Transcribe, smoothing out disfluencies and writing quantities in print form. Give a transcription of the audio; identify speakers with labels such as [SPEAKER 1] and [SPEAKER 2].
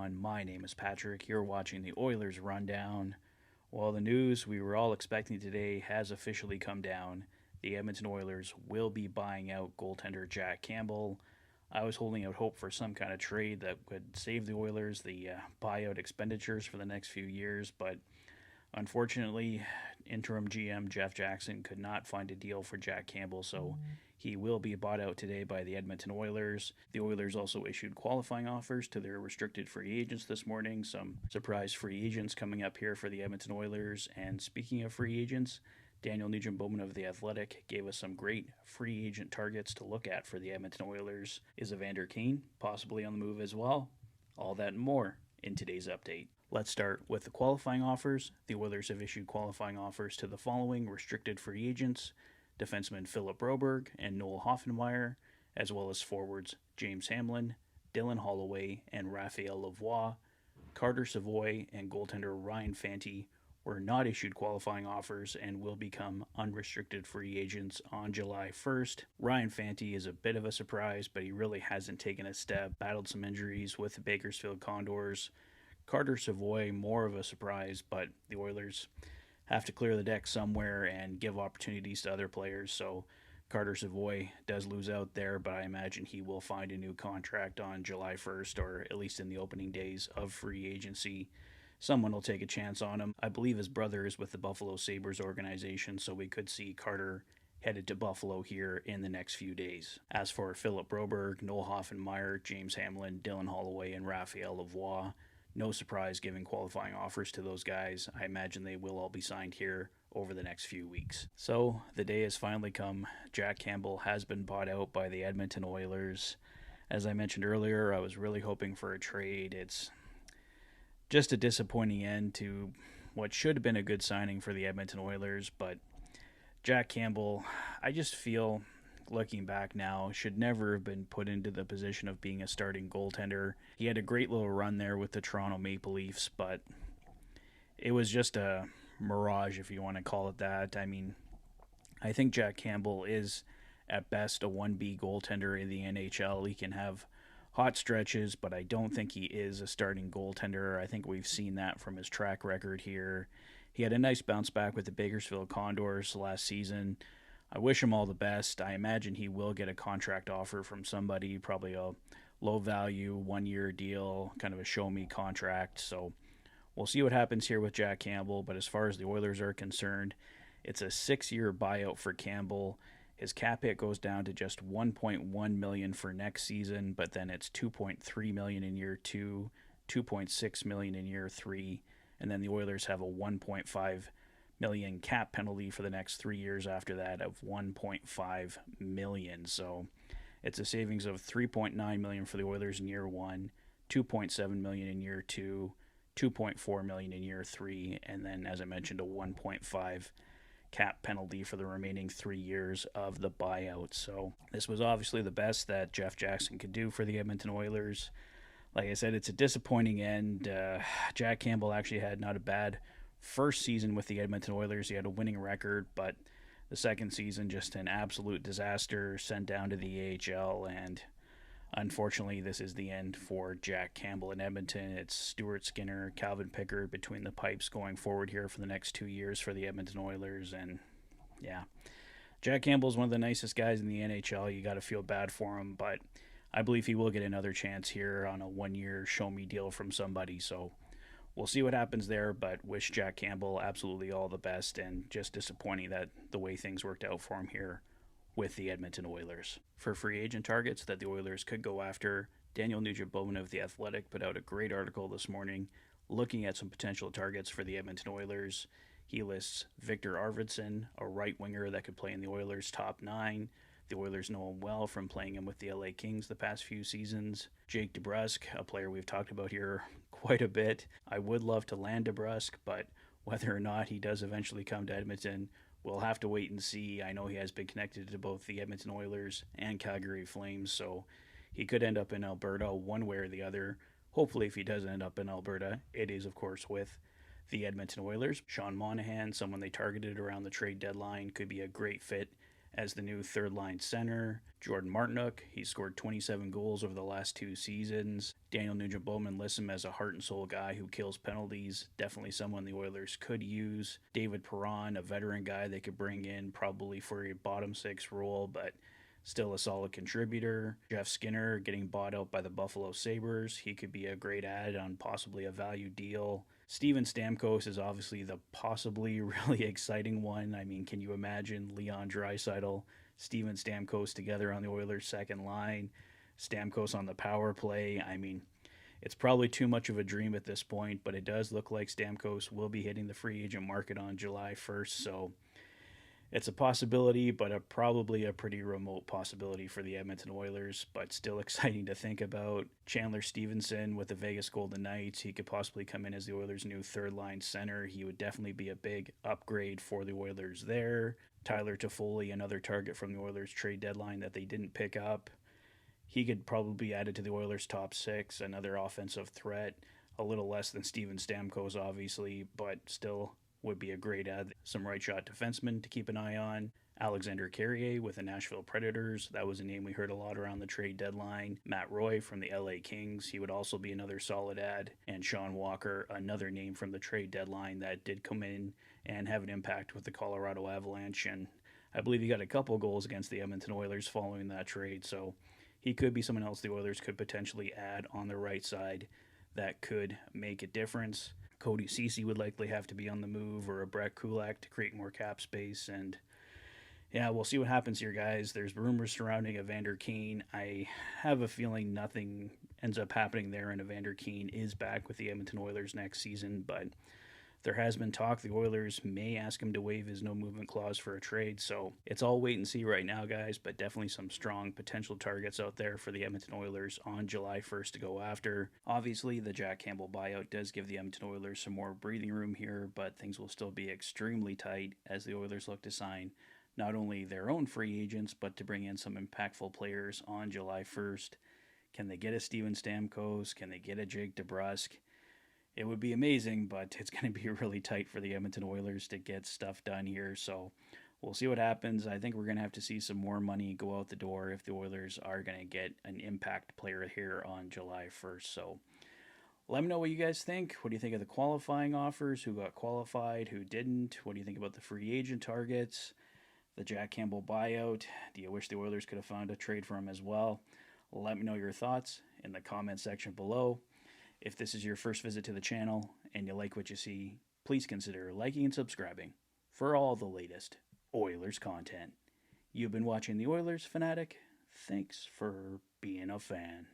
[SPEAKER 1] everyone. My name is Patrick. You're watching the Oilers Rundown. Well, the news we were all expecting today has officially come down. The Edmonton Oilers will be buying out goaltender Jack Campbell. I was holding out hope for some kind of trade that could save the Oilers the buyout expenditures for the next few years, but unfortunately, interim GM Jeff Jackson could not find a deal for Jack Campbell, so he will be bought out today by the Edmonton Oilers. The Oilers also issued qualifying offers to their restricted free agents this morning. Some surprise free agents coming up here for the Edmonton Oilers. And speaking of free agents, Daniel Nugent-Bowman of The Athletic gave us some great free agent targets to look at for the Edmonton Oilers. Is Evander Kane possibly on the move as well? All that and more in today's update. Let's start with the qualifying offers. The Oilers have issued qualifying offers to the following restricted free agents: defenseman Philip Broberg and Noel Hoffenmeyer, as well as forwards James Hamlin, Dylan Holloway, and Raphael Lavoie. Carter Savoy and goaltender Ryan Fanti were not issued qualifying offers and will become unrestricted free agents on July 1st. Ryan Fanti is a bit of a surprise, but he really hasn't taken a step, battled some injuries with the Bakersfield Condors. Carter Savoy, more of a surprise, but the Oilers have to clear the deck somewhere and give opportunities to other players, so Carter Savoy does lose out there, but I imagine he will find a new contract on July 1st, or at least in the opening days of free agency. Someone will take a chance on him. I believe his brother is with the Buffalo Sabres organization, so we could see Carter headed to Buffalo here in the next few days. As for Philip Broberg, Noel Hoffenmeyer, James Hamlin, Dylan Holloway, and Raphael Lavoie, no surprise giving qualifying offers to those guys. I imagine they will all be signed here over the next few weeks. So the day has finally come. Jack Campbell has been bought out by the Edmonton Oilers. As I mentioned earlier, I was really hoping for a trade. It's just a disappointing end to what should have been a good signing for the Edmonton Oilers, but Jack Campbell, I just feel, looking back now, should never have been put into the position of being a starting goaltender. He had a great little run there with the Toronto Maple Leafs, but it was just a mirage, if you want to call it that. I mean, I think Jack Campbell is at best a 1B goaltender in the NHL. He can have hot stretches, but I don't think he is a starting goaltender. I think we've seen that from his track record here. He had a nice bounce back with the Bakersfield Condors last season. I wish him all the best. I imagine he will get a contract offer from somebody, probably a low-value, one-year deal, kind of a show-me contract. So we'll see what happens here with Jack Campbell, but as far as the Oilers are concerned, it's a 6-year buyout for Campbell. His cap hit goes down to just $1.1 million for next season, but then it's $2.3 million in year 2, $2.6 million in year 3, and then the Oilers have a $1.5 million cap penalty for the next 3 years after that of $1.5 million. So it's a savings of $3.9 million for the Oilers in year 1, $2.7 million in year 2, $2.4 million in year 3, and then, as I mentioned, a $1.5 cap penalty for the remaining 3 years of the buyout. So this was obviously the best that Jeff Jackson could do for the Edmonton Oilers. Like I said, it's a disappointing end. Jack Campbell actually had not a bad first season with the Edmonton Oilers. He had a winning record, but the second season just an absolute disaster, sent down to the AHL, and unfortunately this is the end for Jack Campbell in Edmonton. It's Stuart Skinner, Calvin Pickard between the pipes going forward here for the next 2 years for the Edmonton Oilers, and yeah, Jack Campbell's one of the nicest guys in the NHL. You got to feel bad for him, but I believe he will get another chance here on a one-year show-me deal from somebody, so we'll see what happens there, but wish Jack Campbell absolutely all the best, and just disappointing that the way things worked out for him here with the Edmonton Oilers. For free agent targets that the Oilers could go after, Daniel Nugent-Bowman of The Athletic put out a great article this morning looking at some potential targets for the Edmonton Oilers. He lists Victor Arvidsson, a right winger that could play in the Oilers' top 9. The Oilers know him well from playing him with the LA Kings the past few seasons. Jake DeBrusk, a player we've talked about here quite a bit. I would love to land DeBrusk, but whether or not he does eventually come to Edmonton, we'll have to wait and see. I know he has been connected to both the Edmonton Oilers and Calgary Flames, so he could end up in Alberta one way or the other. Hopefully, if he does end up in Alberta, it is, of course, with the Edmonton Oilers. Sean Monahan, someone they targeted around the trade deadline, could be a great fit as the new third line center. Jordan Martinook, he scored 27 goals over the last 2 seasons. Daniel Nugent-Bowman lists him as a heart and soul guy who kills penalties. Definitely someone the Oilers could use. David Perron, a veteran guy they could bring in probably for a bottom six role, but still a solid contributor. Jeff Skinner getting bought out by the Buffalo Sabres. He could be a great add on possibly a value deal. Steven Stamkos is obviously the possibly really exciting one. I mean, can you imagine Leon Draisaitl, Steven Stamkos together on the Oilers' second line, Stamkos on the power play? I mean, it's probably too much of a dream at this point, but it does look like Stamkos will be hitting the free agent market on July 1st, so it's a possibility, but probably a pretty remote possibility for the Edmonton Oilers, but still exciting to think about. Chandler Stevenson with the Vegas Golden Knights, he could possibly come in as the Oilers' new third-line center. He would definitely be a big upgrade for the Oilers there. Tyler Toffoli, another target from the Oilers trade deadline that they didn't pick up. He could probably be added to the Oilers' top six, another offensive threat. A little less than Steven Stamkos, obviously, but still would be a great add. Some right shot defensemen to keep an eye on. Alexander Carrier with the Nashville Predators. That was a name we heard a lot around the trade deadline. Matt Roy from the LA Kings. He would also be another solid add. And Sean Walker, another name from the trade deadline that did come in and have an impact with the Colorado Avalanche. And I believe he got a couple goals against the Edmonton Oilers following that trade. So he could be someone else the Oilers could potentially add on the right side that could make a difference. Cody Ceci would likely have to be on the move, or a Brett Kulak to create more cap space. And yeah, we'll see what happens here, guys. There's rumors surrounding Evander Kane. I have a feeling nothing ends up happening there, and Evander Kane is back with the Edmonton Oilers next season. But there has been talk the Oilers may ask him to waive his no-movement clause for a trade. So it's all wait and see right now, guys, but definitely some strong potential targets out there for the Edmonton Oilers on July 1st to go after. Obviously, the Jack Campbell buyout does give the Edmonton Oilers some more breathing room here, but things will still be extremely tight as the Oilers look to sign not only their own free agents, but to bring in some impactful players on July 1st. Can they get a Steven Stamkos? Can they get a Jake DeBrusk? It would be amazing, but it's going to be really tight for the Edmonton Oilers to get stuff done here. So we'll see what happens. I think we're going to have to see some more money go out the door if the Oilers are going to get an impact player here on July 1st. So let me know what you guys think. What do you think of the qualifying offers? Who got qualified? Who didn't? What do you think about the free agent targets? The Jack Campbell buyout? Do you wish the Oilers could have found a trade for him as well? Let me know your thoughts in the comment section below. If this is your first visit to the channel and you like what you see, please consider liking and subscribing for all the latest Oilers content. You've been watching the Oilers Fanatic. Thanks for being a fan.